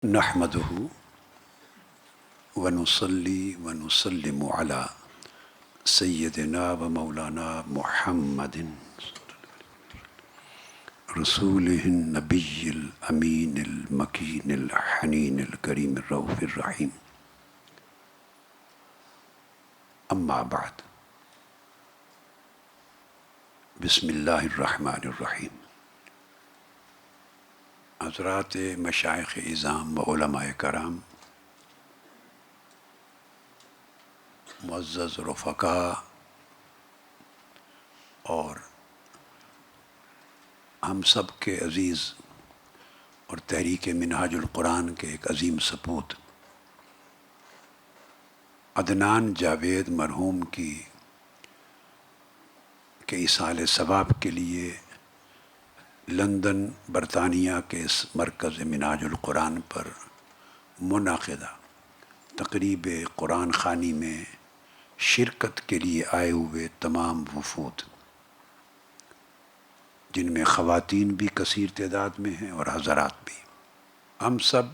نحمده ونصلي ونسلم على سيدنا ومولانا محمد رسوله النبي الأمين المكين الحنين الكريم الرؤوف الرحيم. أما بعد، بسم الله الرحمن الرحيم. حضرات مشائخ اعظام و علماء کرام، معزز رفقاء اور ہم سب کے عزیز اور تحریک منہاج القرآن کے ایک عظیم سپوت عدنان جاوید مرحوم کے ایصال ثواب کے لیے لندن برطانیہ کے اس مرکز منہاج القرآن پر منعقدہ تقریب قرآن خوانی میں شرکت کے لیے آئے ہوئے تمام وفود، جن میں خواتین بھی کثیر تعداد میں ہیں اور حضرات بھی، ہم سب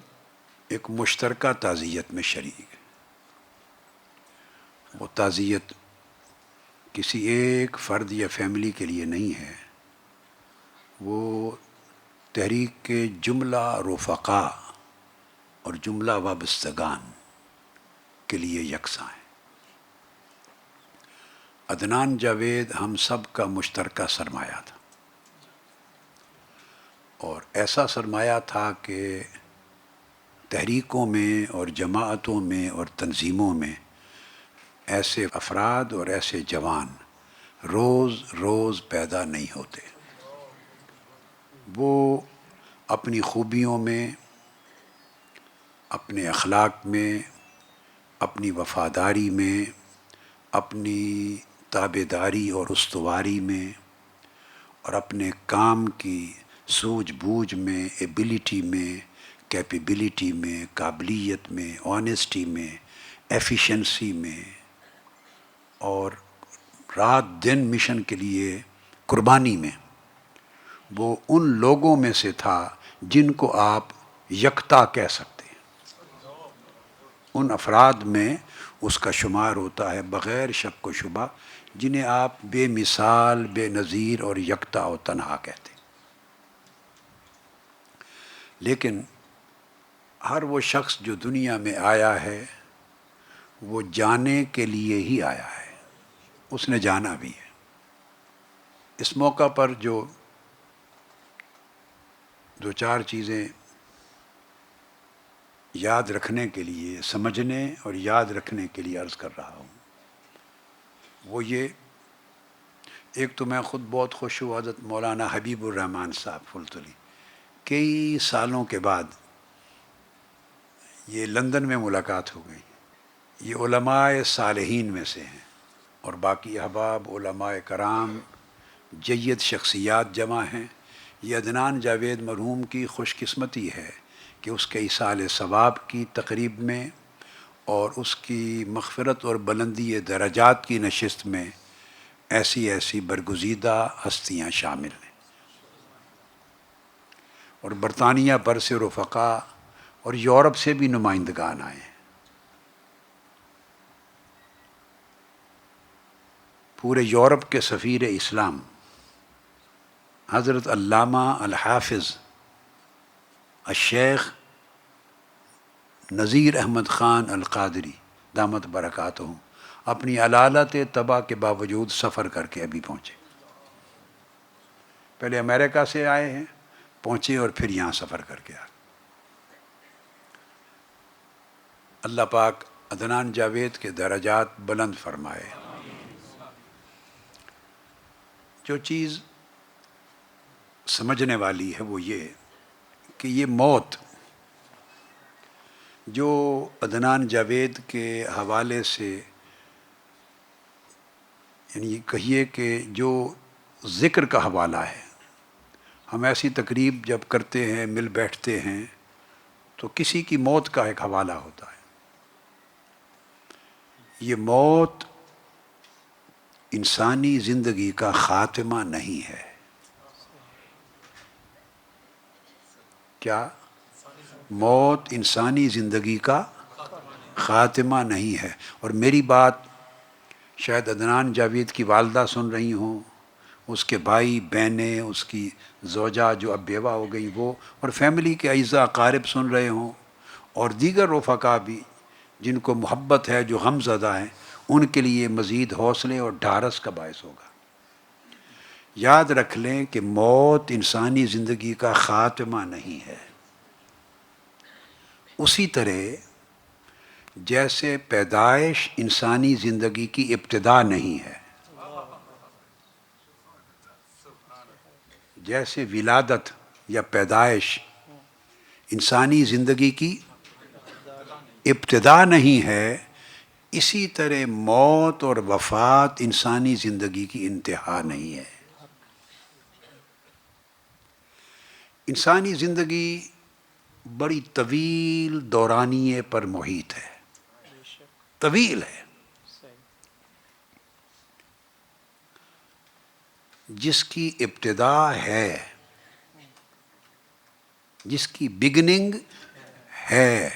ایک مشترکہ تعزیت میں شریک ہیں. وہ تعزیت کسی ایک فرد یا فیملی کے لیے نہیں ہے، وہ تحریک کے جملہ رفقاء اور جملہ وابستگان کے لیے یکساں ہے. عدنان جاوید ہم سب کا مشترکہ سرمایہ تھا، اور ایسا سرمایہ تھا کہ تحریکوں میں اور جماعتوں میں اور تنظیموں میں ایسے افراد اور ایسے جوان روز روز پیدا نہیں ہوتے. وہ اپنی خوبیوں میں، اپنے اخلاق میں، اپنی وفاداری میں، اپنی تابعداری اور استواری میں، اور اپنے کام کی سوجھ بوجھ میں، ایبیلٹی میں، کیپیبلٹی میں، قابلیت میں، آنیسٹی میں، ایفیشنسی میں، اور رات دن مشن کے لیے قربانی میں، وہ ان لوگوں میں سے تھا جن کو آپ یکتا کہہ سکتے ہیں. ان افراد میں اس کا شمار ہوتا ہے بغیر شک و شبہ، جنہیں آپ بے مثال، بے نظیر اور یکتا و تنہا کہتے ہیں. لیکن ہر وہ شخص جو دنیا میں آیا ہے وہ جانے کے لیے ہی آیا ہے، اس نے جانا بھی ہے. اس موقع پر جو دو چار چیزیں یاد رکھنے کے لیے، سمجھنے اور یاد رکھنے کے لیے عرض کر رہا ہوں، وہ یہ: ایک تو میں خود بہت خوش ہوں، حضرت مولانا حبیب الرحمن صاحب فلتلی کئی سالوں کے بعد یہ لندن میں ملاقات ہو گئی. یہ علماء صالحین میں سے ہیں، اور باقی احباب علماء کرام جید شخصیات جمع ہیں. یہ عدنان جاوید مرحوم کی خوش قسمتی ہے کہ اس کے ایصال ثواب کی تقریب میں اور اس کی مغفرت اور بلندی درجات کی نشست میں ایسی ایسی برگزیدہ ہستیاں شامل ہیں، اور برطانیہ بھر سے رفقاء اور یورپ سے بھی نمائندگان آئے ہیں. پورے یورپ کے سفیر اسلام حضرت علامہ الحافظ الشیخ نذیر احمد خان القادری دامت برکاتہم اپنی علالت طبع کے باوجود سفر کر کے ابھی پہنچے. پہلے امریکہ سے آئے ہیں، پہنچے اور پھر یہاں سفر کر کے آئے. اللہ پاک عدنان جاوید کے درجات بلند فرمائے. جو چیز سمجھنے والی ہے وہ یہ کہ یہ موت جو عدنان جاوید کے حوالے سے، یعنی کہیے کہ جو ذکر کا حوالہ ہے، ہم ایسی تقریب جب کرتے ہیں، مل بیٹھتے ہیں، تو کسی کی موت کا ایک حوالہ ہوتا ہے. یہ موت انسانی زندگی کا خاتمہ نہیں ہے. کیا موت انسانی زندگی کا خاتمہ نہیں ہے۔ اور میری بات شاید عدنان جاوید کی والدہ سن رہی ہوں، اس کے بھائی بہنیں، اس کی زوجہ جو اب بیوہ ہو گئی وہ، اور فیملی کے اعزاء اقارب سن رہے ہوں، اور دیگر رفقا بھی جن کو محبت ہے، جو غم زدہ ہیں، ان کے لیے مزید حوصلے اور ڈھارس کا باعث ہوگا۔ یاد رکھ لیں کہ موت انسانی زندگی کا خاتمہ نہیں ہے۔ اسی طرح جیسے پیدائش انسانی زندگی کی ابتدا نہیں ہے، جیسے ولادت یا پیدائش انسانی زندگی کی ابتدا نہیں ہے، اسی طرح موت اور وفات انسانی زندگی کی انتہا نہیں ہے۔ انسانی زندگی بڑی طویل دورانیے پر محیط ہے، طویل ہے، جس کی ابتدا ہے، جس کی بگننگ ہے،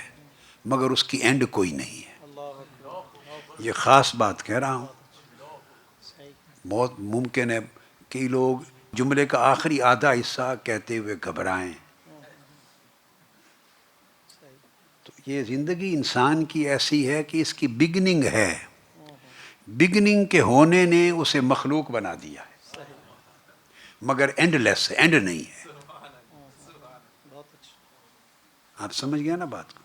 مگر اس کی اینڈ کوئی نہیں ہے۔ یہ خاص بات کہہ رہا ہوں۔ بہت ممکن ہے کئی لوگ جملے کا آخری آدھا حصہ کہتے ہوئے گھبرائیں۔ تو یہ زندگی انسان کی ایسی ہے کہ اس کی بگننگ ہے، بگننگ کے ہونے نے اسے مخلوق بنا دیا ہے، مگر اینڈ لیس ہے، اینڈ نہیں ہے۔ آپ سمجھ گئے نا بات کو؟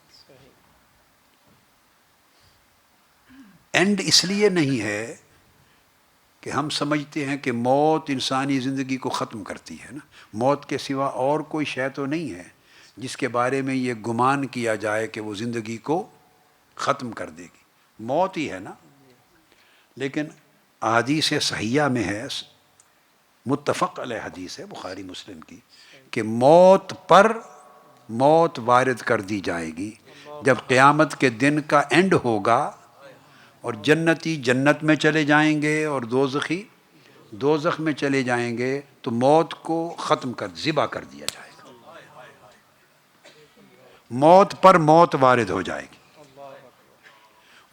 اینڈ اس لیے نہیں ہے کہ ہم سمجھتے ہیں کہ موت انسانی زندگی کو ختم کرتی ہے نا، موت کے سوا اور کوئی شے تو نہیں ہے جس کے بارے میں یہ گمان کیا جائے کہ وہ زندگی کو ختم کر دے گی، موت ہی ہے نا۔ لیکن احادیث صحیحہ میں ہے، متفق علیہ حدیث ہے بخاری مسلم کی، کہ موت پر موت وارد کر دی جائے گی جب قیامت کے دن کا اینڈ ہوگا، اور جنتی جنت میں چلے جائیں گے اور دوزخی دوزخ میں چلے جائیں گے، تو موت کو ختم کر ذبح کر دیا جائے گا، موت پر موت وارد ہو جائے گی،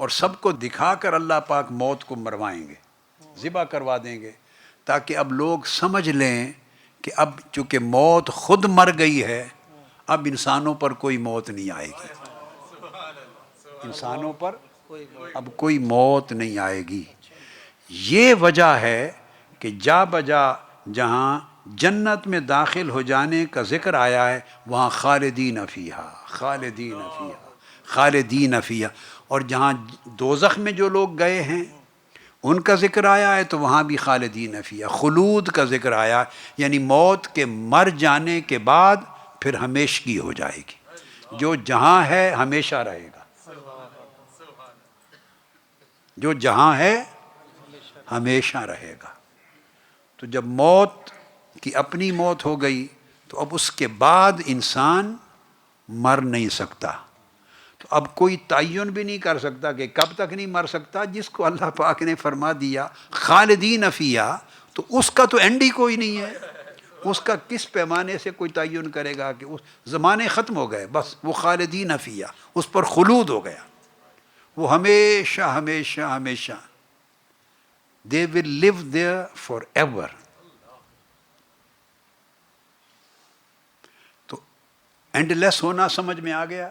اور سب کو دکھا کر اللہ پاک موت کو مروائیں گے، ذبح کروا دیں گے، تاکہ اب لوگ سمجھ لیں کہ اب چونکہ موت خود مر گئی ہے، اب انسانوں پر کوئی موت نہیں آئے گی، انسانوں پر اب کوئی موت نہیں آئے گی۔ یہ وجہ ہے کہ جا بجا جہاں جنت میں داخل ہو جانے کا ذکر آیا ہے، وہاں خالدین فیہا، خالدین فیہا، خالدین فیہا، اور جہاں دوزخ میں جو لوگ گئے ہیں ان کا ذکر آیا ہے تو وہاں بھی خالدین فیہا، خلود کا ذکر آیا ہے، یعنی موت کے مر جانے کے بعد پھر ہمیشگی ہو جائے گی، جو جہاں ہے ہمیشہ رہے گا، جو جہاں ہے ہمیشہ رہے گا۔ تو جب موت کی اپنی موت ہو گئی تو اب اس کے بعد انسان مر نہیں سکتا، تو اب کوئی تعین بھی نہیں کر سکتا کہ کب تک نہیں مر سکتا۔ جس کو اللہ پاک نے فرما دیا خالدین فیہا، تو اس کا تو اینڈ ہی کوئی نہیں ہے، اس کا کس پیمانے سے کوئی تعین کرے گا کہ اس زمانے ختم ہو گئے، بس وہ خالدین فیہا، اس پر خلود ہو گیا، وہ ہمیشہ ہمیشہ ہمیشہ، they will live there forever۔ تو اینڈ لیس ہونا سمجھ میں آ گیا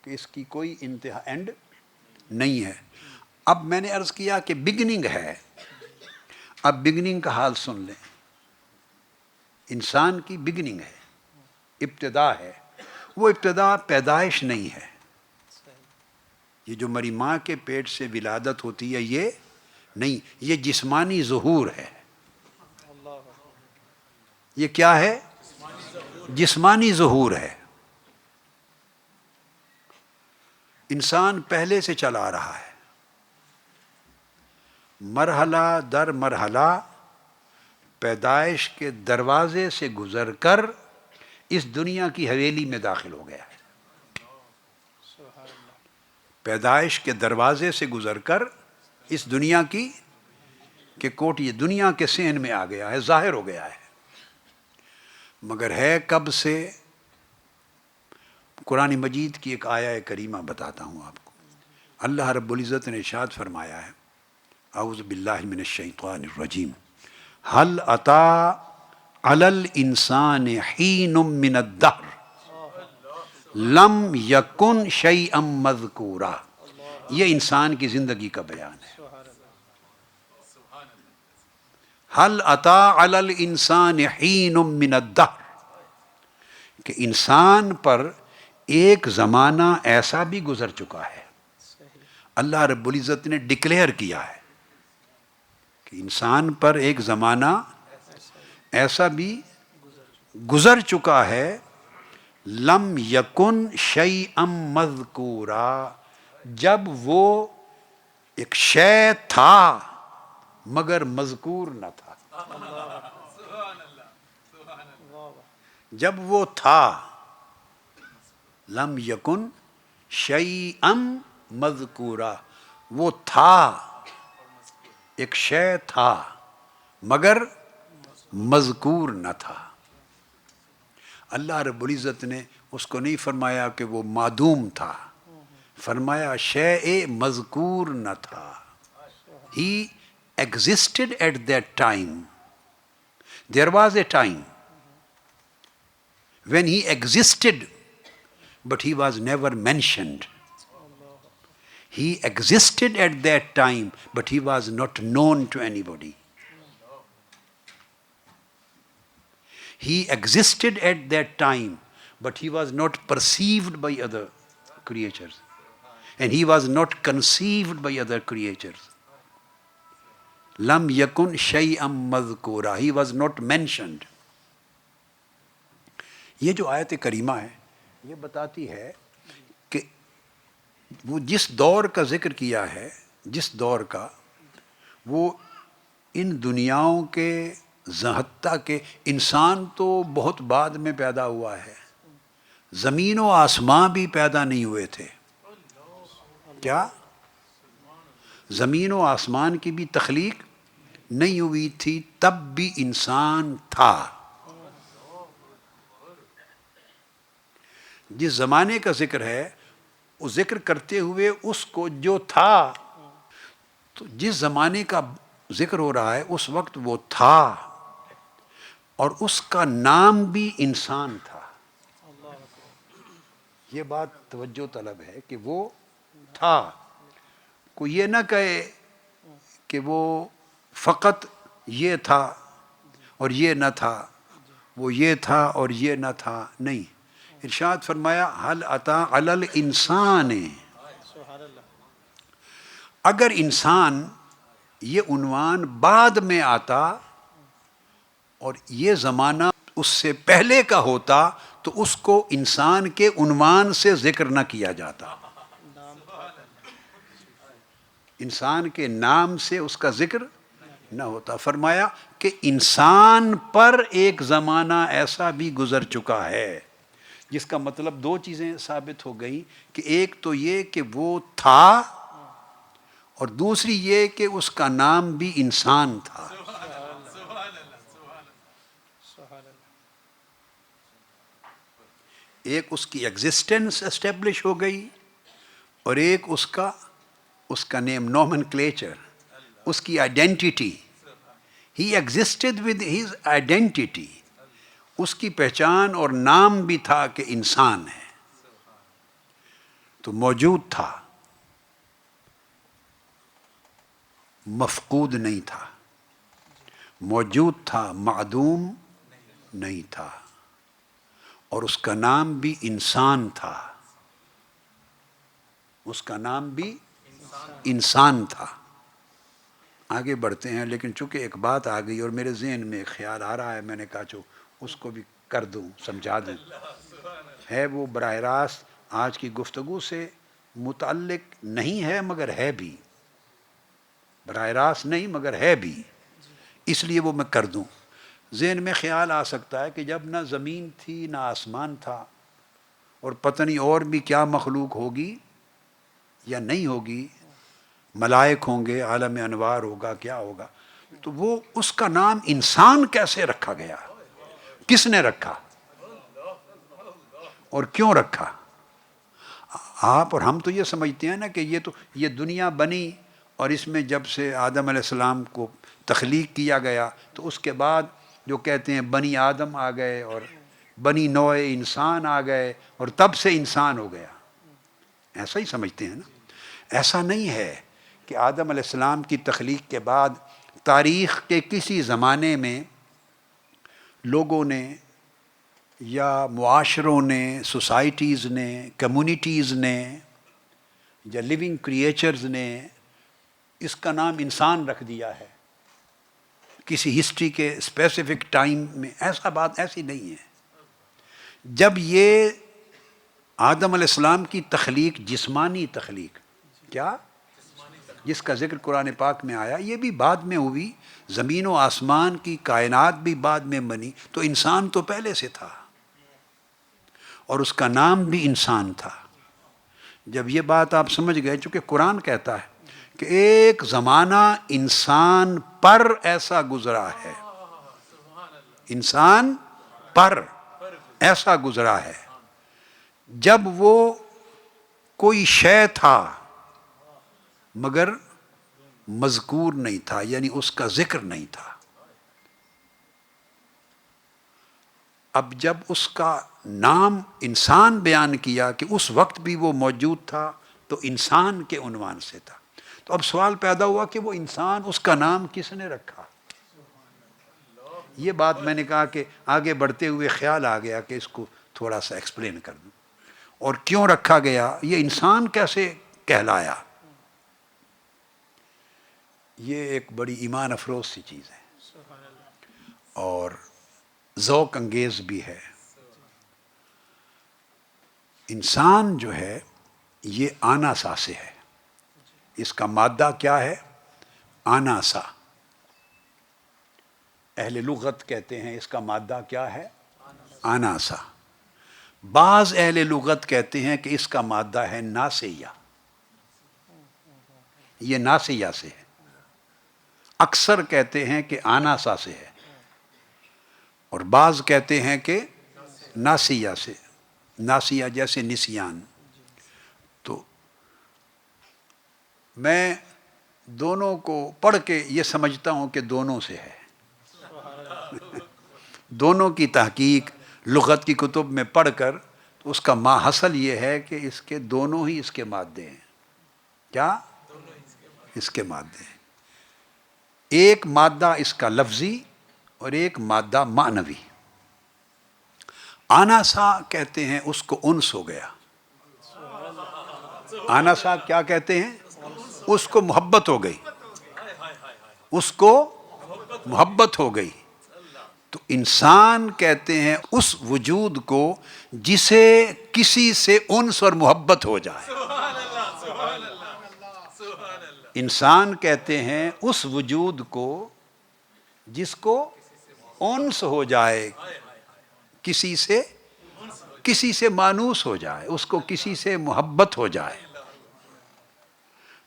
کہ اس کی کوئی انتہا اینڈ نہیں ہے۔ اب میں نے عرض کیا کہ بگننگ ہے، اب بگننگ کا حال سن لیں۔ انسان کی بگننگ ہے، ابتدا ہے، وہ ابتدا پیدائش نہیں ہے۔ یہ جو میری ماں کے پیٹ سے ولادت ہوتی ہے یہ نہیں، یہ جسمانی ظہور ہے۔ یہ کیا ہے؟ جسمانی ظہور ہے۔ انسان پہلے سے چلا آ رہا ہے، مرحلہ در مرحلہ پیدائش کے دروازے سے گزر کر اس دنیا کی حویلی میں داخل ہو گیا ہے، پیدائش کے دروازے سے گزر کر اس دنیا کی کہ کوٹی دنیا کے صحن میں آ گیا ہے، ظاہر ہو گیا ہے، مگر ہے کب سے؟ قرآن مجید کی ایک آیہ کریمہ بتاتا ہوں آپ کو. اللہ رب العزت نے ارشاد فرمایا ہے، اعوذ باللہ من الشیطان الرجیم، هل اتی علی الانسان حین من الدہر لم یکن شیئا مذکورا. یہ انسان کی زندگی کا بیان ہے. هل اتی علی الانسان حین من الدہر، کہ انسان پر ایک زمانہ ایسا بھی گزر چکا ہے. اللہ رب العزت نے ڈکلیئر کیا ہے کہ انسان پر ایک زمانہ ایسا بھی گزر چکا ہے، لم یکن شیئا مذکورا، جب وہ ایک شے تھا مگر مذکور نہ تھا. جب وہ تھا، لم یکن شیئا مذکورا، وہ تھا، ایک شے تھا مگر مذکور نہ تھا. اللہ رب العزت نے اس کو نہیں فرمایا کہ وہ معدوم تھا، فرمایا شے مذکور نہ تھا. He existed at that time. There was a time when he existed, but he was never mentioned. He existed at that time, but he was not known to anybody. He existed at that time, but he was not perceived by other creatures. And he was not conceived by other creatures. Lam yakun shay'an madhkura. He was not mentioned. یہ جو آیت کریمہ ہے یہ بتاتی ہے کہ وہ جس دور کا ذکر کیا ہے، جس دور کا، وہ ان دنیاؤں کے، حتیٰ کہ انسان تو بہت بعد میں پیدا ہوا ہے، زمین و آسمان بھی پیدا نہیں ہوئے تھے. کیا زمین و آسمان کی بھی تخلیق نہیں ہوئی تھی، تب بھی انسان تھا. جس زمانے کا ذکر ہے وہ ذکر کرتے ہوئے اس کو جو تھا، تو جس زمانے کا ذکر ہو رہا ہے اس وقت وہ تھا اور اس کا نام بھی انسان تھا. یہ بات توجہ طلب ہے کہ وہ تھا. کوئی یہ نہ کہے کہ وہ فقط یہ تھا اور یہ نہ تھا، وہ یہ تھا اور یہ نہ تھا. نہیں، ارشاد فرمایا هل اتی علی الانسان. اگر انسان یہ عنوان بعد میں آتا اور یہ زمانہ اس سے پہلے کا ہوتا تو اس کو انسان کے عنوان سے ذکر نہ کیا جاتا، انسان کے نام سے اس کا ذکر نہ ہوتا. فرمایا کہ انسان پر ایک زمانہ ایسا بھی گزر چکا ہے، جس کا مطلب دو چیزیں ثابت ہو گئی کہ ایک تو یہ کہ وہ تھا اور دوسری یہ کہ اس کا نام بھی انسان تھا. ایک اس کی ایگزسٹنس اسٹیبلش ہو گئی اور ایک اس کا نیم، نومنکلیچر، اس کی identity. He existed with his identity, اس کی پہچان اور نام بھی تھا کہ انسان ہے. تو موجود تھا، مفقود نہیں تھا، موجود تھا، معدوم نہیں تھا، اور اس کا نام بھی انسان تھا. اس کا نام بھی انسان تھا. آگے بڑھتے ہیں، لیکن چونکہ ایک بات آ گئی اور میرے ذہن میں ایک خیال آ رہا ہے، میں نے کہا چو اس کو بھی کر دوں، سمجھا دوں. ہے وہ براہ راست آج کی گفتگو سے متعلق نہیں ہے مگر ہے بھی، براہ راست نہیں مگر ہے بھی، اس لیے وہ میں کر دوں. ذہن میں خیال آ سکتا ہے کہ جب نہ زمین تھی نہ آسمان تھا اور پتہ نہیں اور بھی کیا مخلوق ہوگی یا نہیں ہوگی، ملائک ہوں گے، عالم انوار ہوگا، کیا ہوگا، تو وہ اس کا نام انسان کیسے رکھا گیا؟ کس نے رکھا اور کیوں رکھا؟ آپ اور ہم تو یہ سمجھتے ہیں نا کہ یہ دنیا بنی اور اس میں جب سے آدم علیہ السلام کو تخلیق کیا گیا تو اس کے بعد جو کہتے ہیں بنی آدم آ گئے اور بنی نوع انسان آ گئے اور تب سے انسان ہو گیا، ایسا ہی سمجھتے ہیں نا؟ ایسا نہیں ہے کہ آدم علیہ السلام کی تخلیق کے بعد تاریخ کے کسی زمانے میں لوگوں نے یا معاشروں نے، سوسائٹیز نے، کمیونٹیز نے یا لیونگ کریچرز نے اس کا نام انسان رکھ دیا ہے کسی ہسٹری کے اسپیسیفک ٹائم میں. ایسی نہیں ہے. جب یہ آدم علیہ السلام کی تخلیق، جسمانی تخلیق، کیا جس کا ذکر قرآن پاک میں آیا، یہ بھی بعد میں ہوئی. زمین و آسمان کی کائنات بھی بعد میں بنی، تو انسان تو پہلے سے تھا اور اس کا نام بھی انسان تھا. جب یہ بات آپ سمجھ گئے، چونکہ قرآن کہتا ہے کہ ایک زمانہ انسان پر ایسا گزرا ہے، انسان پر ایسا گزرا ہے جب وہ کوئی شے تھا مگر مذکور نہیں تھا، یعنی اس کا ذکر نہیں تھا. اب جب اس کا نام انسان بیان کیا کہ اس وقت بھی وہ موجود تھا تو انسان کے عنوان سے تھا. تو اب سوال پیدا ہوا کہ وہ انسان، اس کا نام کس نے رکھا؟ یہ بات میں نے کہا کہ آگے بڑھتے ہوئے خیال آ گیا کہ اس کو تھوڑا سا ایکسپلین کر دوں. اور کیوں رکھا گیا، یہ انسان کیسے کہلایا؟ یہ ایک بڑی ایمان افروز سی چیز ہے اور ذوق انگیز بھی ہے. انسان جو ہے یہ آناسا سے ہے. اس کا مادہ کیا ہے؟ آناسا. اہل لغت کہتے ہیں اس کا مادہ کیا ہے؟ آناسا. بعض اہل لغت کہتے ہیں کہ اس کا مادہ ہے ناسیہ. یہ ناسیہ سے ہے. اکثر کہتے ہیں کہ آناسا سے ہے اور بعض کہتے ہیں کہ ناسیہ سے. ناسیہ جیسے نسیان. تو میں دونوں کو پڑھ کے یہ سمجھتا ہوں کہ دونوں سے ہے. دونوں کی تحقیق لغت کی کتب میں پڑھ کر تو اس کا ماحصل یہ ہے کہ اس کے دونوں ہی اس کے مادے ہیں. کیا؟ اس کے مادے ہیں. ایک مادہ اس کا لفظی اور ایک مادہ معنوی. آناسا کہتے ہیں اس کو انس ہو گیا. آناسا کیا کہتے ہیں؟ اس کو محبت ہو گئی. اس کو محبت ہو گئی. تو انسان کہتے ہیں اس وجود کو جسے کسی سے انس اور محبت ہو جائے. انسان کہتے ہیں اس وجود کو جس کو انس ہو جائے، کسی سے مانوس ہو جائے، اس کو کسی سے محبت ہو جائے.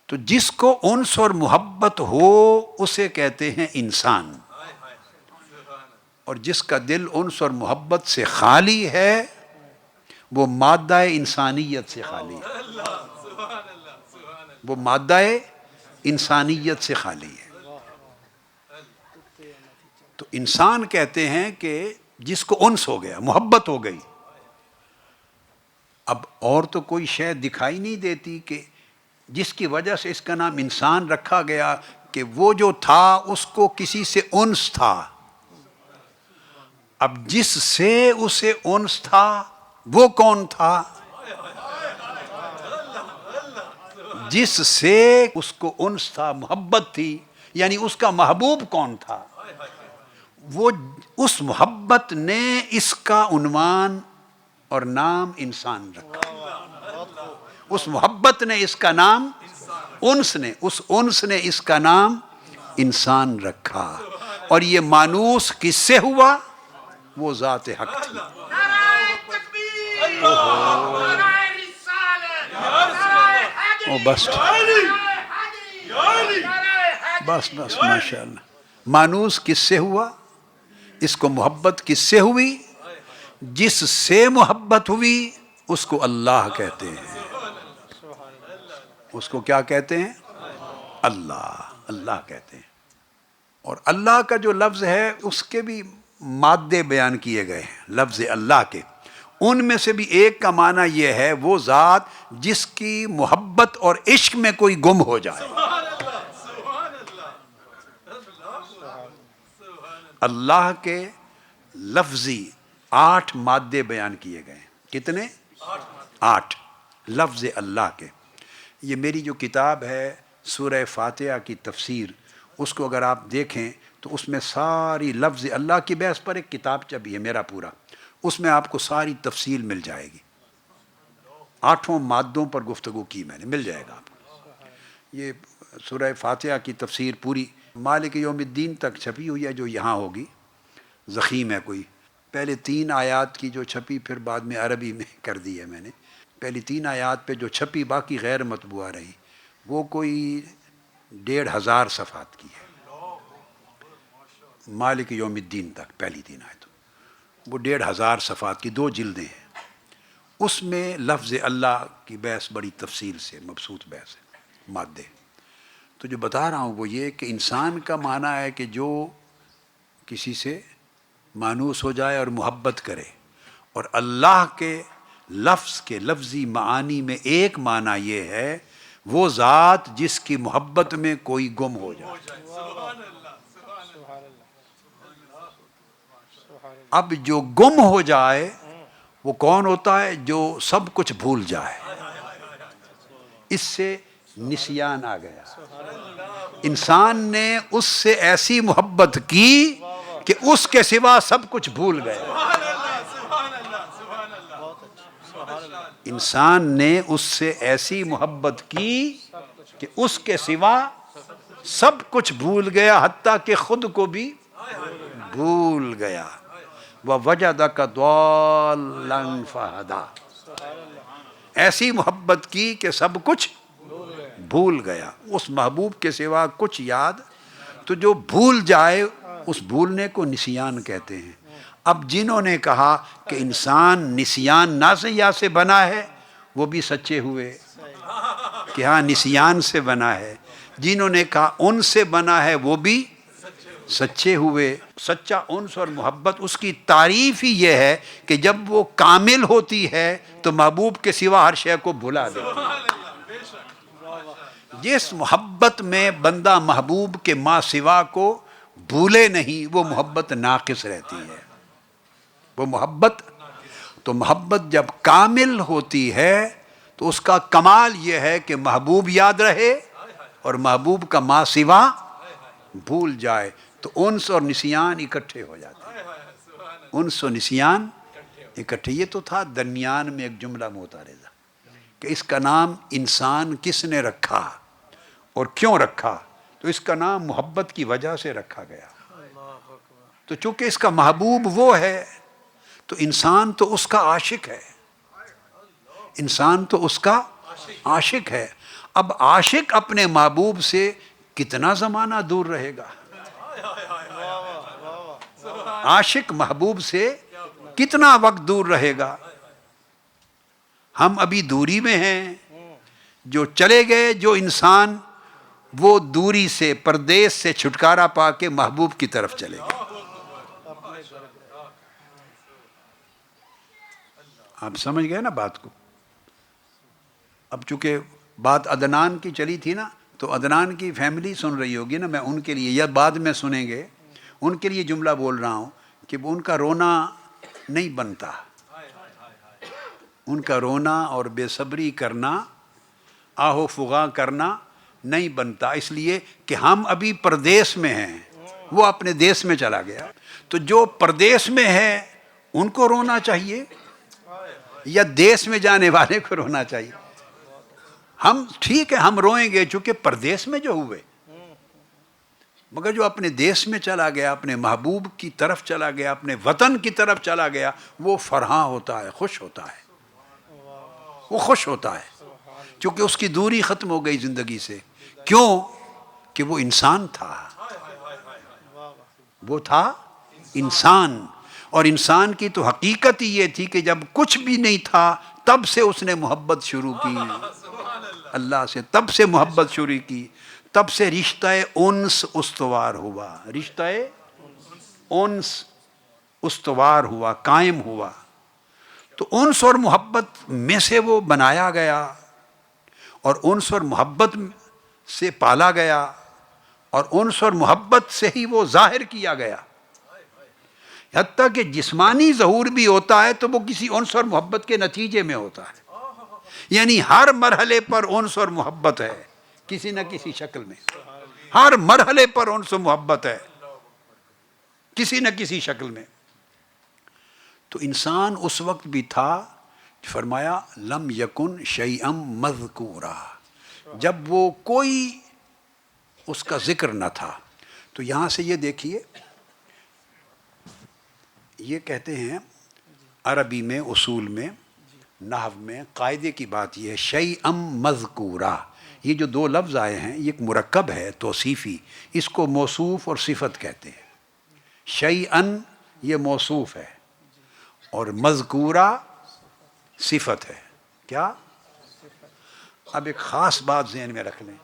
تو جس کو انس اور محبت ہو اسے کہتے ہیں انسان. اور جس کا دل انس اور محبت سے خالی ہے وہ مادہ انسانیت سے خالی ہے. وہ مادہ انسانیت سے خالی ہے. تو انسان کہتے ہیں کہ جس کو انس ہو گیا، محبت ہو گئی. اب اور تو کوئی شے دکھائی نہیں دیتی کہ جس کی وجہ سے اس کا نام انسان رکھا گیا کہ وہ جو تھا اس کو کسی سے انس تھا. اب جس سے اسے انس تھا وہ کون تھا؟ جس سے اس کو انس تھا، محبت تھی، یعنی اس کا محبوب کون تھا؟ وہ اس محبت نے اس کا عنوان اور نام انسان رکھا. اس محبت نے اس کا نام، اس انس نے اس کا نام انسان رکھا. اور یہ مانوس کس سے ہوا؟ وہ ذات حق تھی. بس ماشاء اللہ. مانوس کس سے ہوا؟ اس کو محبت کس سے ہوئی؟ جس سے محبت ہوئی اس کو اللہ کہتے ہیں. اس کو کیا کہتے ہیں؟ اللہ، اللہ کہتے ہیں۔ اور اللہ کا جو لفظ ہے اس کے بھی مادے بیان کیے گئے ہیں لفظ اللہ کے، ان میں سے بھی ایک کا معنی یہ ہے وہ ذات جس کی محبت اور عشق میں کوئی گم ہو جائے۔ اللہ کے لفظی 8 مادے بیان کیے گئے ہیں۔ کتنے؟ 8 لفظ اللہ کے۔ یہ میری جو کتاب ہے سورہ فاتحہ کی تفسیر، اس کو اگر آپ دیکھیں تو اس میں ساری لفظ اللہ کی بحث پر ایک کتاب بھی ہے میرا پورا، اس میں آپ کو ساری تفصیل مل جائے گی۔ 8 مادوں پر گفتگو کی میں نے، مل جائے گا آپ کو۔ یہ سورہ فاتحہ کی تفسیر پوری مالک یوم الدین تک چھپی ہوئی ہے، جو یہاں ہوگی، ضخیم ہے کوئی۔ پہلے 3 آیات کی جو چھپی، پھر بعد میں عربی میں کر دی ہے میں نے۔ پہلی 3 آیات پہ جو چھپی، باقی غیر مطبوعہ رہی، وہ کوئی 1500 صفحات کی ہے، مالک یوم الدین تک پہلی 3 آیتوں، وہ 1500 صفحات کی 2 جلدیں ہیں۔ اس میں لفظ اللہ کی بحث بڑی تفصیل سے مبسوط بحث ہے، مادے۔ تو جو بتا رہا ہوں وہ یہ کہ انسان کا معنی ہے کہ جو کسی سے مانوس ہو جائے اور محبت کرے، اور اللہ کے لفظ کے لفظی معانی میں ایک معنی یہ ہے وہ ذات جس کی محبت میں کوئی گم ہو جائے۔ اب جو گم ہو جائے وہ کون ہوتا ہے؟ جو سب کچھ بھول جائے۔ اس سے نسیان آ گیا، انسان نے اس سے ایسی محبت کی کہ اس کے سوا سب کچھ بھول گیا۔ انسان نے اس سے ایسی محبت کی کہ اس کے سوا سب کچھ بھول گیا، حتیٰ کہ خود کو بھی بھول گیا۔ وَوَجَدَكَ ضَالًّا فَهَدَىٰ، ایسی محبت کی کہ سب کچھ بھول گیا، اس محبوب کے سوا کچھ یاد۔ تو جو بھول جائے اس بھولنے کو نسیان کہتے ہیں۔ اب جنہوں نے کہا کہ انسان نسیان نہ سے یا سے بنا ہے، وہ بھی سچے ہوئے کہ ہاں نسیان سے بنا ہے۔ جنہوں نے کہا ان سے بنا ہے، وہ بھی سچے ہوئے۔ سچا انس اور محبت اس کی تعریف ہی یہ ہے کہ جب وہ کامل ہوتی ہے تو محبوب کے سوا ہر شے کو بھلا دیتی ہے۔ جس محبت میں بندہ محبوب کے ما سوا کو بھولے نہیں، وہ محبت ناقص رہتی ہے۔ وہ محبت جب کامل ہوتی ہے تو اس کا کمال یہ ہے کہ محبوب یاد رہے اور محبوب کا ما سوا بھول جائے، تو انس اور نسیان اکٹھے ہو جاتے ہیں۔ انس و نسیان اکٹھے۔ یہ تو تھا درمیان میں ایک جملہ معترضہ کہ اس کا نام انسان کس نے رکھا اور کیوں رکھا؟ تو اس کا نام محبت کی وجہ سے رکھا گیا۔ تو چونکہ اس کا محبوب وہ ہے تو انسان تو اس کا عاشق ہے، انسان تو اس کا عاشق ہے۔ اب عاشق اپنے محبوب سے کتنا زمانہ دور رہے گا؟ عاشق محبوب سے کتنا وقت دور رہے گا؟ ہم ابھی دوری میں ہیں۔ جو چلے گئے جو انسان، وہ دوری سے، پردیس سے چھٹکارا پا کے محبوب کی طرف چلے گئے۔ آپ سمجھ گئے نا بات کو؟ اب چونکہ بات عدنان کی چلی تھی نا، تو عدنان کی فیملی سن رہی ہوگی نا، میں ان کے لیے، یا بعد میں سنیں گے، ان کے لیے جملہ بول رہا ہوں کہ ان کا رونا نہیں بنتا، ان کا رونا اور بے صبری کرنا، آہ و فغاں کرنا نہیں بنتا، اس لیے کہ ہم ابھی پردیس میں ہیں، وہ اپنے دیس میں چلا گیا۔ تو جو پردیس میں ہے ان کو رونا چاہیے یا دیس میں جانے والے کو رونا چاہیے؟ ہم ٹھیک ہے، ہم روئیں گے چونکہ پردیس میں جو ہوئے، مگر جو اپنے دیس میں چلا گیا، اپنے محبوب کی طرف چلا گیا، اپنے وطن کی طرف چلا گیا، وہ فرحاں ہوتا ہے، خوش ہوتا ہے، وہ خوش ہوتا ہے، چونکہ اس کی دوری ختم ہو گئی زندگی سے۔ کیوں؟ کہ وہ انسان تھا، وہ تھا انسان، اور انسان کی تو حقیقت ہی یہ تھی کہ جب کچھ بھی نہیں تھا تب سے اس نے محبت شروع کی۔ اللہ سے تب سے محبت شروع کی، تب سے رشتہ انس استوار ہوا، رشتہ انس استوار ہوا، قائم ہوا۔ تو انس اور محبت میں سے وہ بنایا گیا، اور انس اور محبت سے پالا گیا، اور انس اور محبت سے ہی وہ ظاہر کیا گیا۔ حتیٰ کہ جسمانی ظہور بھی ہوتا ہے تو وہ کسی انس اور محبت کے نتیجے میں ہوتا ہے، یعنی ہر مرحلے پر انس اور محبت ہے کسی نہ کسی شکل میں، ہر مرحلے پر انس و محبت ہے کسی نہ کسی شکل میں۔ تو انسان اس وقت بھی تھا، فرمایا لم یکن شیئا مذکورا، جب وہ کوئی اس کا ذکر نہ تھا۔ تو یہاں سے یہ دیکھیے، یہ کہتے ہیں عربی میں، اصول میں، نحو میں قاعدے کی بات یہ ہے، شیئا مذکورا، یہ جو دو لفظ آئے ہیں یہ ایک مرکب ہے توصیفی، اس کو موصوف اور صفت کہتے ہیں۔ شیئا یہ موصوف ہے اور مذکورہ صفت ہے۔ کیا؟ اب ایک خاص بات ذہن میں رکھ لیں،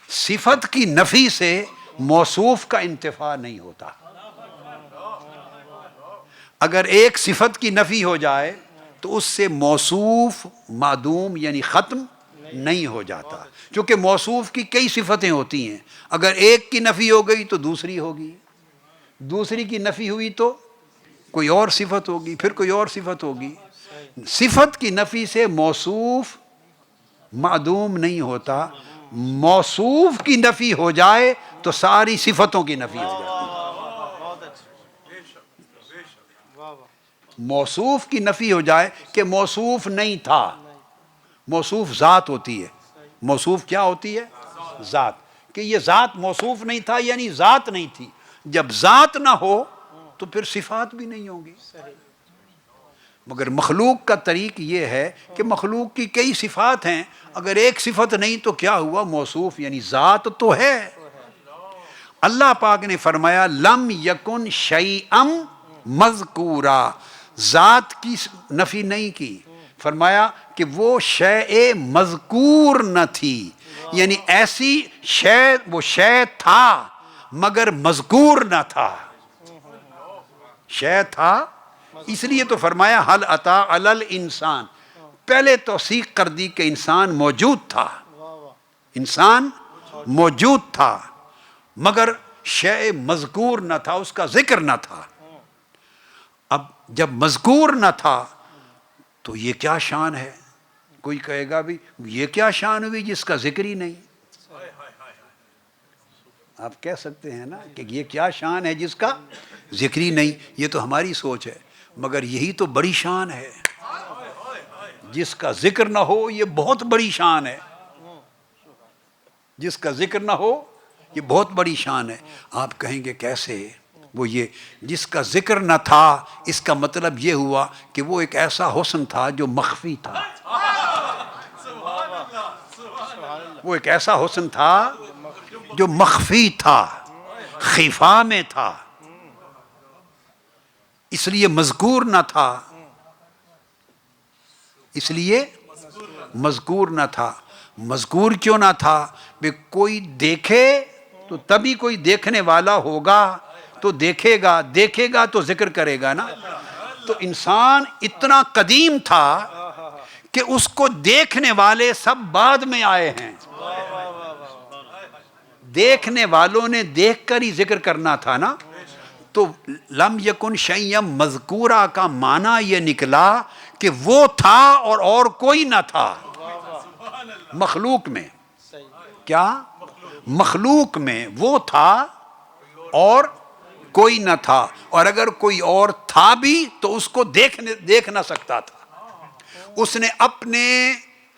صفت کی نفی سے موصوف کا انتفاع نہیں ہوتا۔ اگر ایک صفت کی نفی ہو جائے تو اس سے موصوف معدوم یعنی ختم نہیں ہو جاتا، کیونکہ موصوف کی کئی صفتیں ہوتی ہیں، اگر ایک کی نفی ہو گئی تو دوسری ہوگی، دوسری کی نفی ہوئی تو کوئی اور صفت ہوگی، پھر کوئی اور صفت ہوگی۔ صفت کی نفی سے موصوف معدوم نہیں ہوتا، موصوف کی نفی ہو جائے تو ساری صفتوں کی نفی ہو جاتی ہے۔ موصوف کی نفی ہو جائے کہ موصوف نہیں تھا، موصوف ذات ہوتی ہے، موصوف کیا ہوتی ہے؟ ذات، کہ یہ ذات موصوف نہیں تھا یعنی ذات نہیں تھی۔ جب ذات نہ ہو تو پھر صفات بھی نہیں ہوں گی۔ مگر مخلوق کا طریق یہ ہے کہ مخلوق کی کئی صفات ہیں، اگر ایک صفت نہیں تو کیا ہوا؟ موصوف یعنی ذات تو ہے۔ اللہ پاک نے فرمایا لم یکن شیئا مذکورا، ذات کی نفی نہیں کی، فرمایا کہ وہ شیء مذکور نہ تھی، یعنی ایسی شے، وہ شے تھا مگر مذکور نہ تھا، شے تھا اس لیے تو فرمایا حل اتی علی الانسان، پہلے توثیق کر دی کہ انسان موجود تھا، انسان موجود تھا مگر شے مذکور نہ تھا، اس کا ذکر نہ تھا۔ اب جب مذکور نہ تھا تو یہ کیا شان ہے؟ کوئی کہے گا بھی یہ کیا شان ہوئی جس کا ذکر ہی نہیں؟ آپ کہہ سکتے ہیں نا کہ یہ کیا شان ہے جس کا ذکر ہی نہیں، یہ تو ہماری سوچ ہے، مگر یہی تو بڑی شان ہے، جس کا ذکر نہ ہو یہ بہت بڑی شان ہے، جس کا ذکر نہ ہو یہ بہت بڑی شان ہے۔ آپ کہیں گے کیسے؟ وہ یہ جس کا ذکر نہ تھا، اس کا مطلب یہ ہوا کہ وہ ایک ایسا حسن تھا جو مخفی تھا، وہ ایک ایسا حسن تھا جو مخفی تھا، خفا میں تھا، اس لیے مذکور نہ تھا، اس لیے مذکور نہ تھا۔ مذکور کیوں نہ تھا؟ کہ کوئی دیکھے تو تبھی کوئی دیکھنے والا ہوگا تو دیکھے گا، دیکھے گا تو ذکر کرے گا نا۔ تو انسان اتنا قدیم تھا کہ اس کو دیکھنے والے سب بعد میں آئے ہیں، دیکھنے والوں نے دیکھ کر ہی ذکر کرنا تھا نا۔ تو لم یکن شیئا مذکورا کا معنی یہ نکلا کہ وہ تھا اور کوئی نہ تھا مخلوق میں۔ کیا؟ مخلوق میں وہ تھا اور کوئی نہ تھا، اور اگر کوئی اور تھا بھی تو اس کو دیکھ نہ سکتا تھا، اس نے اپنے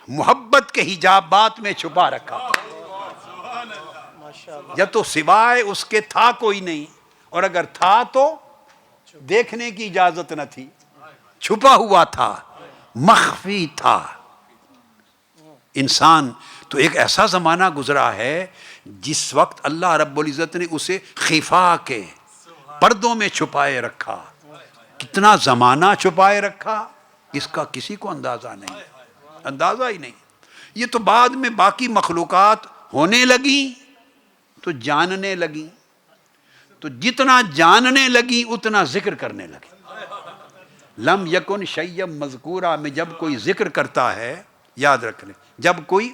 محبت کے حجابات میں چھپا رکھا تھا، یا تو سوائے اس کے تھا کوئی نہیں، اور اگر تھا تو دیکھنے کی اجازت نہ تھی، چھپا ہوا تھا، مخفی تھا۔ انسان تو ایک ایسا زمانہ گزرا ہے جس وقت اللہ رب العزت نے اسے خفا کے پردوں میں چھپائے رکھا۔ کتنا زمانہ چھپائے رکھا اس کا کسی کو اندازہ نہیں، اندازہ ہی نہیں۔ یہ تو بعد میں باقی مخلوقات ہونے لگی تو جاننے لگی، تو جتنا جاننے لگی اتنا ذکر کرنے لگی۔ لم یکن شیئا مذکورا میں جب کوئی ذکر کرتا ہے، یاد رکھ لیں، جب کوئی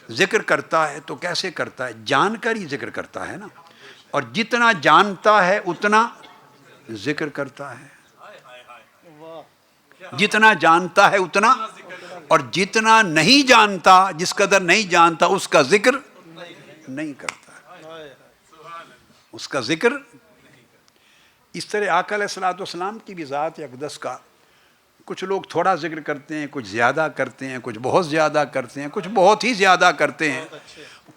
ذکر کرتا ہے تو کیسے کرتا ہے؟ جان کر ہی ذکر کرتا ہے نا، اور جتنا جانتا ہے اتنا ذکر کرتا ہے، جتنا جانتا ہے اتنا، اور جتنا نہیں جانتا، جس قدر نہیں جانتا اس کا ذکر نہیں کرتا، اس کا ذکر۔ اس طرح آقا علیہ الصلوۃ والسلام کی بھی ذات اقدس کا کچھ لوگ تھوڑا ذکر کرتے ہیں، کچھ زیادہ کرتے ہیں، کچھ بہت زیادہ کرتے ہیں، کچھ بہت ہی زیادہ کرتے ہیں،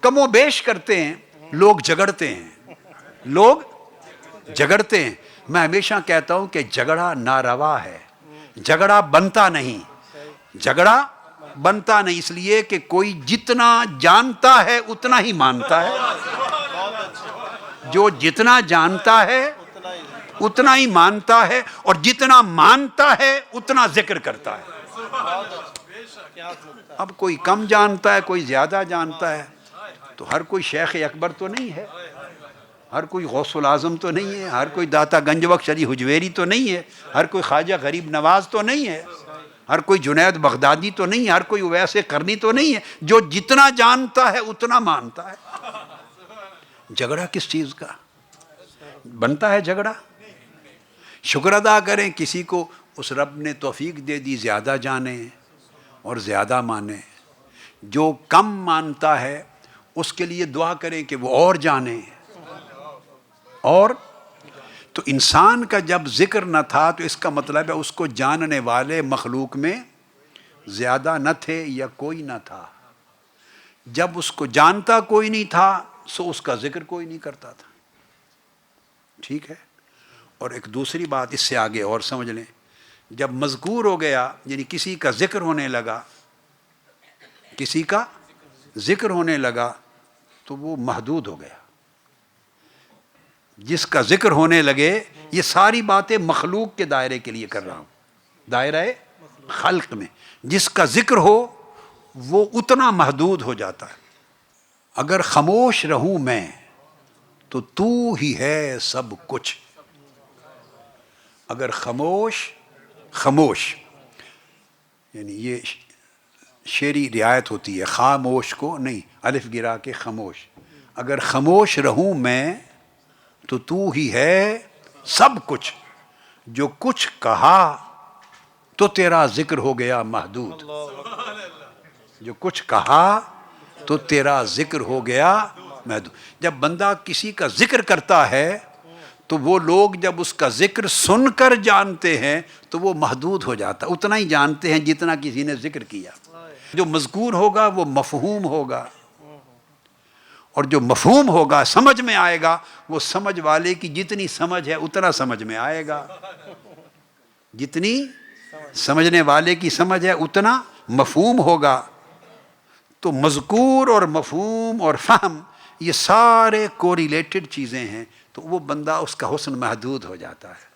کم و بیش کرتے ہیں، لوگ جھگڑتے ہیں، لوگ جھگڑتے ہیں۔ میں ہمیشہ کہتا ہوں کہ جھگڑا ناروا ہے، جھگڑا بنتا نہیں، جھگڑا بنتا نہیں، اس لیے کہ کوئی جتنا جانتا ہے اتنا ہی مانتا ہے، جو جتنا جانتا ہے اتنا ہی مانتا ہے، اور جتنا مانتا ہے اتنا ذکر کرتا ہے۔ اب کوئی کم جانتا ہے، کوئی زیادہ جانتا ہے، تو ہر کوئی شیخ اکبر تو نہیں ہے، ہر کوئی غوث الاعظم تو نہیں ہے، ہر کوئی داتا گنج بخش علی حجویری تو نہیں ہے، ہر کوئی خواجہ غریب نواز تو نہیں ہے، ہر کوئی جنید بغدادی تو نہیں ہے، ہر کوئی اویس قرنی تو نہیں ہے۔ جو جتنا جانتا ہے اتنا مانتا ہے۔ جھگڑا کس چیز کا بنتا ہے؟ جھگڑا شکر ادا کریں، کسی کو اس رب نے توفیق دے دی زیادہ جانے اور زیادہ مانے، جو کم مانتا ہے اس کے لیے دعا کریں کہ وہ اور جانے۔ اور تو انسان کا جب ذکر نہ تھا تو اس کا مطلب ہے اس کو جاننے والے مخلوق میں زیادہ نہ تھے یا کوئی نہ تھا۔ جب اس کو جانتا کوئی نہیں تھا سو اس کا ذکر کوئی نہیں کرتا تھا۔ ٹھیک ہے؟ اور ایک دوسری بات اس سے آگے اور سمجھ لیں، جب مذکور ہو گیا یعنی کسی کا ذکر ہونے لگا، کسی کا ذکر ہونے لگا تو وہ محدود ہو گیا۔ جس کا ذکر ہونے لگے، یہ ساری باتیں مخلوق کے دائرے کے لیے کر رہا ہوں، دائرہ خلق میں جس کا ذکر ہو وہ اتنا محدود ہو جاتا ہے۔ اگر خاموش رہوں میں تو ہی ہے سب کچھ۔ اگر خاموش یعنی یہ شعری رعایت ہوتی ہے، خاموش کو نہیں الف گرا کے خاموش، اگر خاموش رہوں میں تو ہی ہے سب کچھ، جو کچھ کہا تو تیرا ذکر ہو گیا محدود، جو کچھ کہا تو تیرا ذکر ہو گیا محدود۔ جب بندہ کسی کا ذکر کرتا ہے تو وہ لوگ جب اس کا ذکر سن کر جانتے ہیں تو وہ محدود ہو جاتا، اتنا ہی جانتے ہیں جتنا کسی نے ذکر کیا۔ جو مذکور ہوگا وہ مفہوم ہوگا، اور جو مفہوم ہوگا سمجھ میں آئے گا، وہ سمجھ والے کی جتنی سمجھ ہے اتنا سمجھ میں آئے گا، جتنی سمجھنے والے کی سمجھ ہے اتنا مفہوم ہوگا۔ تو مذکور اور مفہوم اور فہم یہ سارے کوریلیٹڈ چیزیں ہیں، تو وہ بندہ اس کا حسن محدود ہو جاتا ہے۔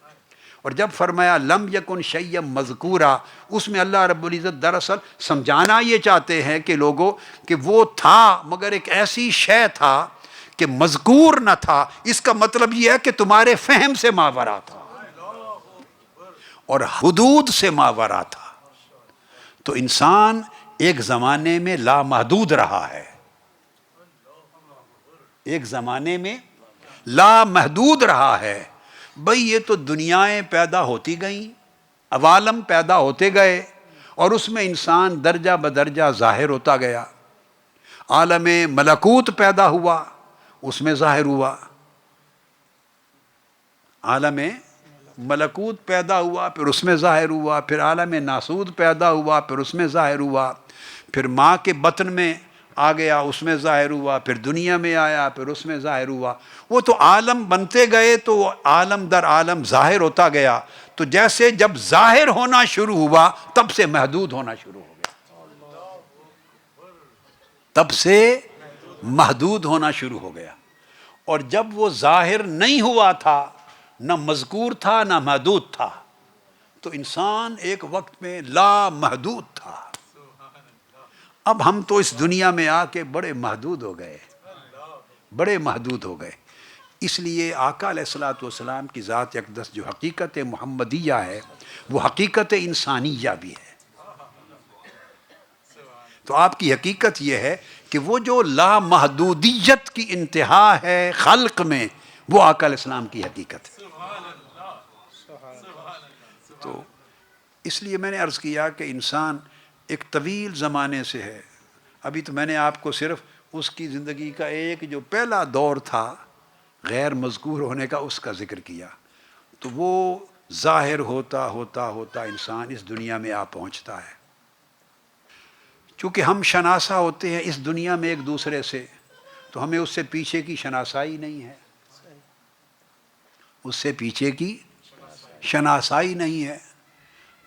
اور جب فرمایا لم یکن شیئا مذکورا، اس میں اللہ رب العزت دراصل سمجھانا یہ چاہتے ہیں کہ لوگوں کہ وہ تھا مگر ایک ایسی شے تھا کہ مذکور نہ تھا۔ اس کا مطلب یہ ہے کہ تمہارے فہم سے ماورا تھا اور حدود سے ماورا تھا۔ تو انسان ایک زمانے میں لامحدود رہا ہے، ایک زمانے میں لامحدود رہا ہے۔ بھئی یہ تو دنیایں پیدا ہوتی گئیں، عوالم پیدا ہوتے گئے، اور اس میں انسان درجہ بدرجہ ظاہر ہوتا گیا۔ عالم ملکوت پیدا ہوا، اس میں ظاہر ہوا، عالم ملکوت پیدا ہوا پھر اس میں ظاہر ہوا، پھر عالم ناسود پیدا ہوا پھر اس میں ظاہر ہوا، پھر ماں کے بطن میں آ گیا اس میں ظاہر ہوا، پھر دنیا میں آیا پھر اس میں ظاہر ہوا۔ وہ تو عالم بنتے گئے تو عالم در عالم ظاہر ہوتا گیا۔ تو جیسے جب ظاہر ہونا شروع ہوا تب سے محدود ہونا شروع ہو گیا، تب سے محدود ہونا شروع ہو گیا۔ اور جب وہ ظاہر نہیں ہوا تھا، نہ مذکور تھا نہ محدود تھا، تو انسان ایک وقت میں لامحدود تھا۔ اب ہم تو اس دنیا میں آ کے بڑے محدود ہو گئے، بڑے محدود ہو گئے. اس لیے آقا علیہ الصلوۃ والسلام کی ذات اقدس جو حقیقت محمدیہ ہے وہ حقیقت انسانیہ بھی ہے. تو آپ کی حقیقت یہ ہے کہ وہ جو لامحدودیت کی انتہا ہے خلق میں، وہ آقا علیہ السلام کی حقیقت ہے. تو اس لیے میں نے عرض کیا کہ انسان ایک طویل زمانے سے ہے. ابھی تو میں نے آپ کو صرف اس کی زندگی کا ایک جو پہلا دور تھا غیر مذکور ہونے کا، اس کا ذکر کیا. تو وہ ظاہر ہوتا ہوتا ہوتا انسان اس دنیا میں آ پہنچتا ہے. چونکہ ہم شناسا ہوتے ہیں اس دنیا میں ایک دوسرے سے، تو ہمیں اس سے پیچھے کی شناسائی نہیں ہے، اس سے پیچھے کی شناسائی نہیں ہے.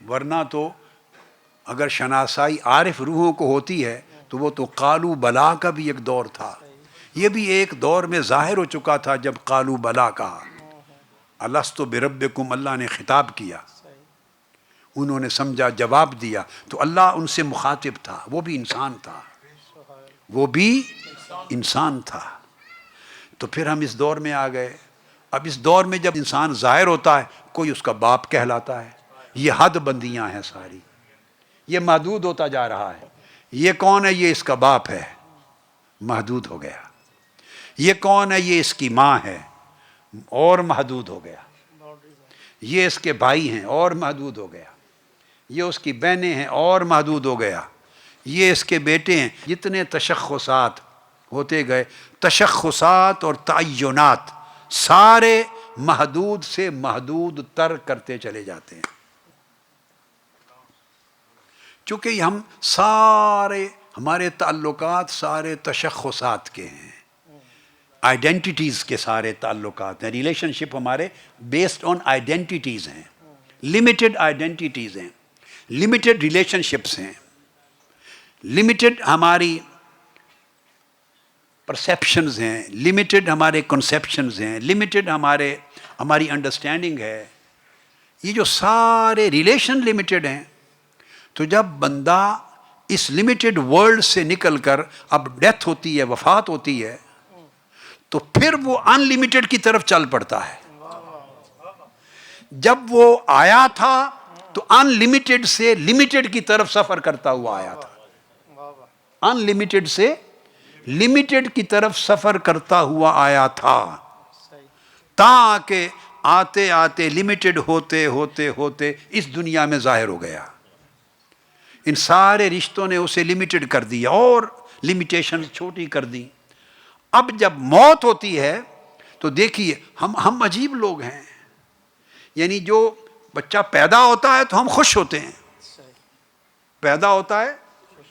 ورنہ تو اگر شناسائی عارف روحوں کو ہوتی ہے تو وہ تو قالو بلا کا بھی ایک دور تھا. یہ بھی ایک دور میں ظاہر ہو چکا تھا جب قالو بلا کہا، الستو بربکم، اللہ نے خطاب کیا، انہوں نے سمجھا، جواب دیا. تو اللہ ان سے مخاطب تھا، وہ بھی انسان تھا، وہ بھی انسان تھا. تو پھر ہم اس دور میں آ گئے. اب اس دور میں جب انسان ظاہر ہوتا ہے کوئی اس کا باپ کہلاتا ہے. یہ حد بندیاں ہیں ساری، یہ محدود ہوتا جا رہا ہے. یہ کون ہے؟ یہ اس کا باپ ہے، محدود ہو گیا. یہ کون ہے؟ یہ اس کی ماں ہے، اور محدود ہو گیا. یہ اس کے بھائی ہیں، اور محدود ہو گیا. یہ اس کی بہنیں ہیں، اور محدود ہو گیا. یہ اس کے بیٹے ہیں. جتنے تشخصات ہوتے گئے، تشخصات اور تعینات سارے محدود سے محدود تر کرتے چلے جاتے ہیں. چونکہ ہم سارے ہمارے تعلقات سارے تشخصات کے ہیں، آئیڈینٹیٹیز کے سارے تعلقات ہیں. ریلیشن شپ ہمارے بیسڈ آن آئیڈینٹیٹیز ہیں، لمیٹڈ آئیڈینٹیٹیز ہیں، لمیٹڈ ریلیشن شپس ہیں، لمیٹڈ ہماری پرسیپشنز ہیں، لمیٹڈ ہمارے کنسیپشنز ہیں، لمیٹڈ ہماری انڈرسٹینڈنگ ہے. یہ جو سارے ریلیشن لمیٹڈ ہیں. تو جب بندہ اس لمیٹڈ ورلڈ سے نکل کر اب ڈیتھ ہوتی ہے، وفات ہوتی ہے، تو پھر وہ ان لمیٹڈ کی طرف چل پڑتا ہے. جب وہ آیا تھا تو ان لمیٹڈ سے لمیٹڈ کی طرف سفر کرتا ہوا آیا تھا. ان لمیٹڈ سے لمیٹڈ کی طرف سفر کرتا ہوا آیا تھا، تاکہ آتے آتے لمیٹڈ ہوتے ہوتے ہوتے اس دنیا میں ظاہر ہو گیا. ان سارے رشتوں نے اسے لمیٹڈ کر دیا اور لمیٹیشن چھوٹی کر دی. اب جب موت ہوتی ہے تو دیکھیے ہم عجیب لوگ ہیں. یعنی جو بچہ پیدا ہوتا ہے تو ہم خوش ہوتے ہیں، پیدا ہوتا ہے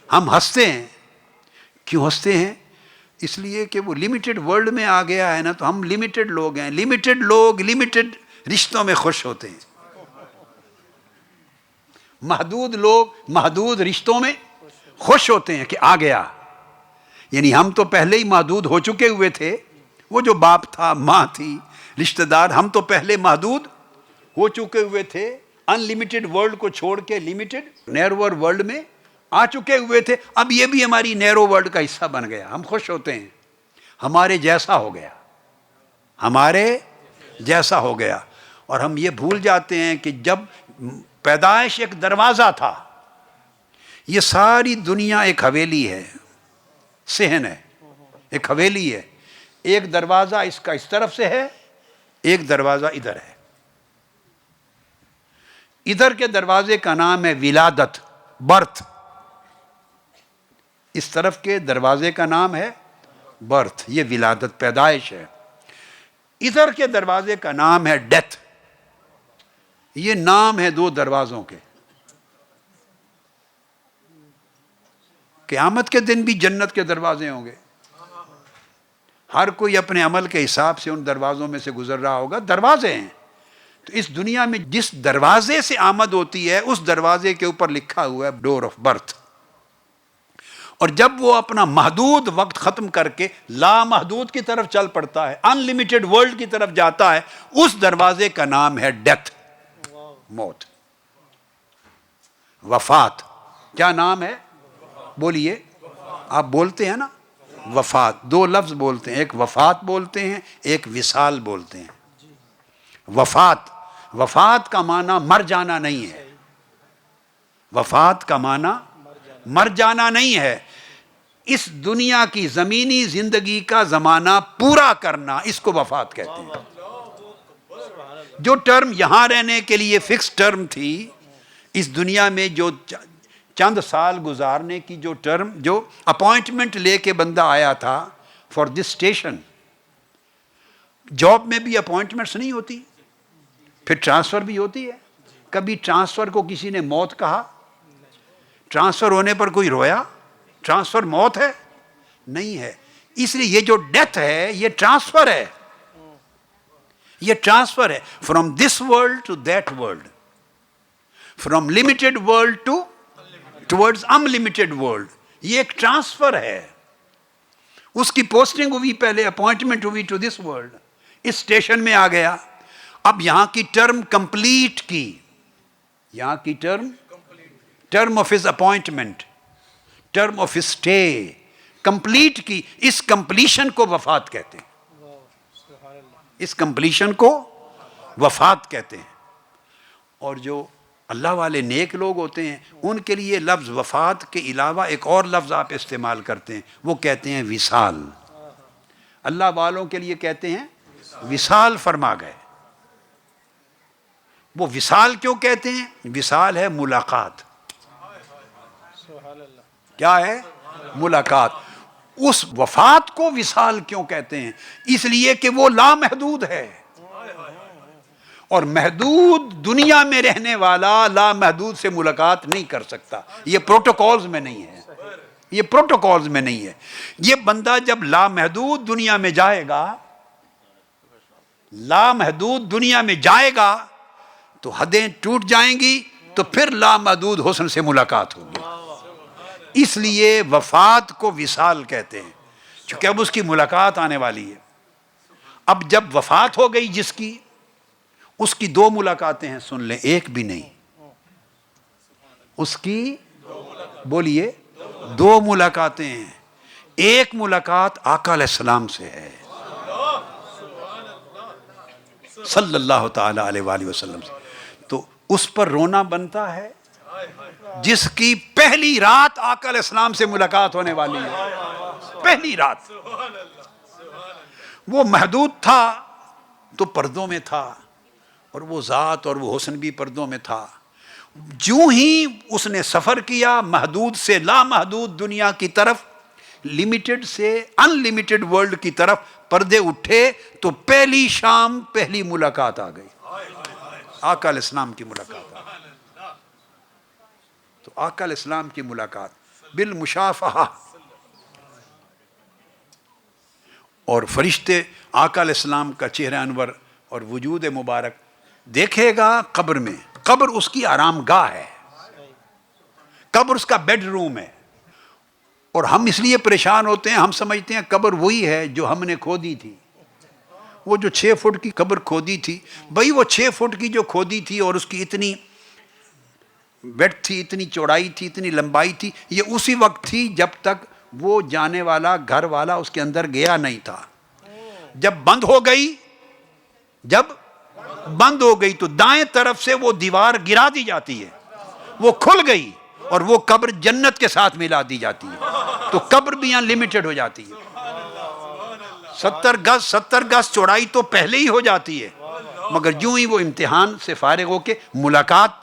ہم ہنستے ہیں. کیوں ہنستے ہیں؟ اس لیے کہ وہ لمیٹڈ ورلڈ میں آ گیا ہے نا. تو ہم لمیٹڈ لوگ ہیں، لمیٹڈ لوگ لمیٹڈ رشتوں میں خوش ہوتے ہیں. محدود لوگ محدود رشتوں میں خوش ہوتے ہیں کہ آ گیا. یعنی ہم تو پہلے ہی محدود ہو چکے ہوئے تھے. وہ جو باپ تھا، ماں تھی، رشتہ دار، ہم تو پہلے محدود ہو چکے ہوئے تھے. ان لمیٹڈ ورلڈ کو چھوڑ کے لمیٹڈ نیروور ورلڈ میں آ چکے ہوئے تھے. اب یہ بھی ہماری نیرو ورلڈ کا حصہ بن گیا. ہم خوش ہوتے ہیں، ہمارے جیسا ہو گیا، ہمارے جیسا ہو گیا. اور ہم یہ بھول جاتے ہیں کہ جب پیدائش ایک دروازہ تھا. یہ ساری دنیا ایک حویلی ہے، صحن ہے، ایک حویلی ہے. ایک دروازہ اس کا اس طرف سے ہے، ایک دروازہ ادھر ہے. ادھر کے دروازے کا نام ہے ولادت، برتھ. اس طرف کے دروازے کا نام ہے برتھ، یہ ولادت، پیدائش ہے. ادھر کے دروازے کا نام ہے ڈیتھ. یہ نام ہے دو دروازوں کے. قیامت کے دن بھی جنت کے دروازے ہوں گے. ہر کوئی اپنے عمل کے حساب سے ان دروازوں میں سے گزر رہا ہوگا. دروازے ہیں. تو اس دنیا میں جس دروازے سے آمد ہوتی ہے اس دروازے کے اوپر لکھا ہوا ہے ڈور آف برتھ. اور جب وہ اپنا محدود وقت ختم کر کے لامحدود کی طرف چل پڑتا ہے، ان لمیٹڈ ورلڈ کی طرف جاتا ہے، اس دروازے کا نام ہے ڈیتھ، موت، وفات. کیا نام ہے؟ بولیے. آپ بولتے ہیں نا وفات، دو لفظ بولتے ہیں، ایک وفات بولتے ہیں، ایک وصال بولتے ہیں۔ وفات، وفات کا معنی مر جانا نہیں ہے، وفات کا معنی مر جانا نہیں ہے، اس دنیا کی زمینی زندگی کا زمانہ پورا کرنا، اس کو وفات کہتے ہیں۔ جو ٹرم یہاں رہنے کے لیے فکس ٹرم تھی، اس دنیا میں جو چند سال گزارنے کی جو ٹرم، جو اپوائنٹمنٹ لے کے بندہ آیا تھا فار دس اسٹیشن، جاب میں بھی اپوائنٹمنٹس نہیں ہوتی، پھر ٹرانسفر بھی ہوتی ہے۔ کبھی ٹرانسفر کو کسی نے موت کہا؟ ٹرانسفر ہونے پر کوئی رویا؟ ٹرانسفر موت ہے؟ نہیں ہے۔ اس لیے یہ جو ڈیتھ ہے یہ ٹرانسفر ہے، یہ ٹرانسفر ہے، from this world to that world, from limited world to towards unlimited world, یہ ایک ٹرانسفر ہے۔ اس کی پوسٹنگ ہوئی، پہلے اپوائنٹمنٹ ہوئی ٹو دس ورلڈ، اس اسٹیشن میں آ گیا، اب یہاں کی ٹرم کمپلیٹ کی، یہاں کی term of his appointment, term of his stay complete کی، اس کمپلیشن کو وفات کہتے ہیں، اس کمپلیشن کو وفات کہتے ہیں۔ اور جو اللہ والے نیک لوگ ہوتے ہیں ان کے لیے لفظ وفات کے علاوہ ایک اور لفظ آپ استعمال کرتے ہیں، وہ کہتے ہیں وصال۔ اللہ والوں کے لیے کہتے ہیں وصال فرما گئے۔ وہ وصال کیوں کہتے ہیں؟ وصال ہے ملاقات۔ کیا ہے؟ ملاقات۔ اس وفات کو وصال کیوں کہتے ہیں؟ اس لیے کہ وہ لامحدود ہے، اور محدود دنیا میں رہنے والا لامحدود سے ملاقات نہیں کر سکتا، یہ پروٹوکولز میں نہیں ہے، یہ پروٹوکولز میں نہیں ہے۔ یہ بندہ جب لامحدود دنیا میں جائے گا، لامحدود دنیا میں جائے گا تو حدیں ٹوٹ جائیں گی، تو پھر لامحدود حسن سے ملاقات ہوگی۔ اس لیے وفات کو وصال کہتے ہیں، چونکہ اب اس کی ملاقات آنے والی ہے۔ اب جب وفات ہو گئی جس کی، اس کی دو ملاقاتیں ہیں، سن لیں، ایک بھی نہیں، اس کی بولیے دو ملاقاتیں ہیں۔ ایک ملاقات آقا علیہ السلام سے ہے صلی اللہ تعالی علیہ وآلہ وسلم سے، تو اس پر رونا بنتا ہے جس کی پہلی رات آقا علیہ السلام سے ملاقات ہونے والی ہے، پہلی رات۔ وہ محدود تھا تو پردوں میں تھا، اور وہ ذات اور وہ حسن بھی پردوں میں تھا۔ جو ہی اس نے سفر کیا محدود سے لامحدود دنیا کی طرف، لمیٹڈ سے ان لمیٹڈ ورلڈ کی طرف پردے اٹھے، تو پہلی شام پہلی ملاقات آ گئی، آقا علیہ السلام کی ملاقات آ گئی۔ تو آقا علیہ السلام کی ملاقات بالمشافہہ، اور فرشتے آقا علیہ السلام کا چہرہ انور اور وجود مبارک دیکھے گا قبر میں۔ قبر اس کی آرام گاہ ہے، قبر اس کا بیڈ روم ہے۔ اور ہم اس لیے پریشان ہوتے ہیں، ہم سمجھتے ہیں قبر وہی ہے جو ہم نے کھودی تھی، وہ جو 6 فٹ کی قبر کھودی تھی، بھئی وہ 6 فٹ کی جو کھودی تھی اور اس کی اتنی ویڈتھ تھی، اتنی چوڑائی تھی، اتنی لمبائی تھی، یہ اسی وقت تھی جب تک وہ جانے والا گھر والا اس کے اندر گیا نہیں تھا۔ جب بند ہو گئی، جب بند ہو گئی تو دائیں طرف سے وہ دیوار گرا دی جاتی ہے، وہ کھل گئی اور وہ قبر جنت کے ساتھ ملا دی جاتی ہے، تو قبر بھی یہاں لمیٹڈ ہو جاتی ہے۔ 70 گز چوڑائی تو پہلے ہی ہو جاتی ہے، مگر جو ہی وہ امتحان سے فارغ ہو کے ملاقات،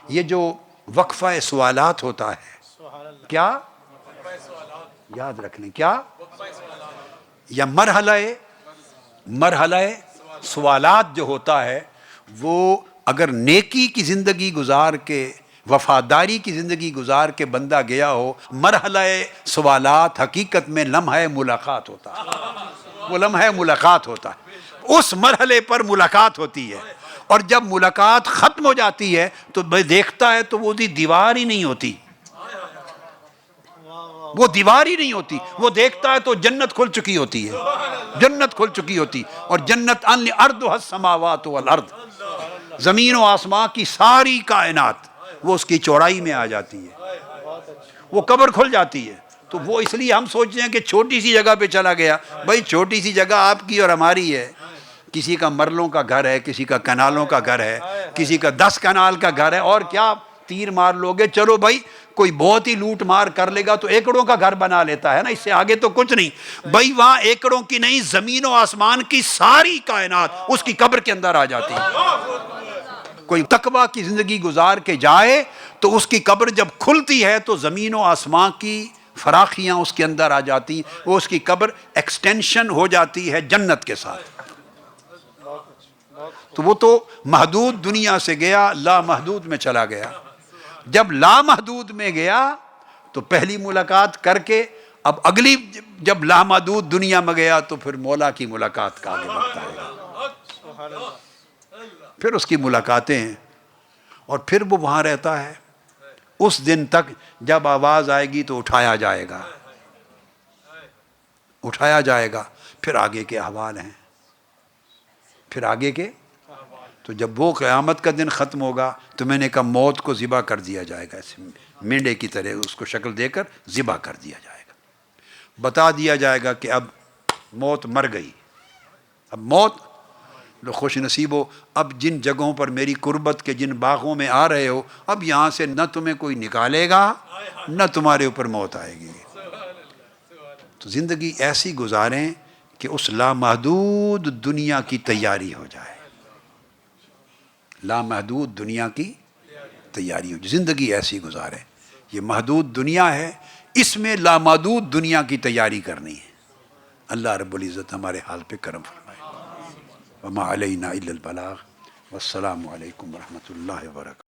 یہ جو وقفہ سوالات ہوتا ہے، کیا یاد رکھ لیں، کیا یا مرحلہ سوالات جو ہوتا ہے، وہ اگر نیکی کی زندگی گزار کے، وفاداری کی زندگی گزار کے بندہ گیا ہو، مرحلہ سوالات حقیقت میں لمحہ ملاقات ہوتا ہے، وہ لمحہ ملاقات ہوتا ہے، اس مرحلے پر ملاقات ہوتی ہے۔ اور جب ملاقات ختم ہو جاتی ہے تو دیکھتا ہے تو وہ دیوار ہی نہیں ہوتی، وہ دیوار ہی نہیں ہوتی، وہ دیکھتا ہے تو جنت کھل چکی ہوتی ہے، جنت کھل چکی ہوتی، اور جنت ارضها السماوات والارض، زمین و آسمان کی ساری کائنات وہ اس کی چوڑائی میں آ جاتی ہے، وہ قبر کھل جاتی ہے، تو وہ اس لیے ہم سوچتے ہیں کہ چھوٹی سی جگہ پہ چلا گیا. بھائی چھوٹی سی جگہ آپ کی اور ہماری ہے. کسی کا مرلوں کا گھر ہے, کسی کا کنالوں کا گھر ہے, کسی کا 10 کنال کا گھر ہے, اور کیا تیر مار لو گے. چلو بھائی کوئی بہت ہی لوٹ مار کر لے گا تو ایکڑوں کا گھر بنا لیتا ہے نا, اس سے آگے تو کچھ نہیں. بھائی وہاں ایکڑوں کی نہیں, زمین و آسمان کی ساری کائنات اس کی قبر کے اندر آ جاتی ہے. کوئی تقویٰ کی زندگی گزار کے جائے تو اس کی قبر جب کھلتی ہے تو زمین و آسمان کی فراخیاں اس کے اندر آ جاتی, وہ اس کی قبر ایکسٹینشن ہو جاتی ہے جنت کے ساتھ. تو وہ تو محدود دنیا سے گیا, لامحدود میں چلا گیا. جب لامحدود میں گیا تو پہلی ملاقات کر کے اب اگلی, جب لامحدود دنیا میں گیا تو پھر مولا کی ملاقات کا آگے وقت آئے گا. پھر اس کی ملاقاتیں ہیں اور پھر وہ وہاں رہتا ہے اس دن تک جب آواز آئے گی تو اٹھایا جائے گا, اٹھایا جائے گا. پھر آگے کے احوال ہیں, پھر آگے کے. تو جب وہ قیامت کا دن ختم ہوگا تو میں نے کہا موت کو ذبح کر دیا جائے گا, ایسے مینڈے کی طرح اس کو شکل دے کر ذبح کر دیا جائے گا. بتا دیا جائے گا کہ اب موت مر گئی, اب موت. لو خوش نصیب ہو, اب جن جگہوں پر میری قربت کے جن باغوں میں آ رہے ہو, اب یہاں سے نہ تمہیں کوئی نکالے گا نہ تمہارے اوپر موت آئے گی. تو زندگی ایسی گزاریں کہ اس لامحدود دنیا کی تیاری ہو جائے, لامحدود دنیا کی تیاری ہو. زندگی ایسی گزارے, یہ محدود دنیا ہے, اس میں لامحدود دنیا کی تیاری کرنی ہے. اللہ رب العزت ہمارے حال پہ کرم فرمائے. وما علینا الا البلاغ. والسلام علیکم ورحمۃ اللہ وبرکاتہ.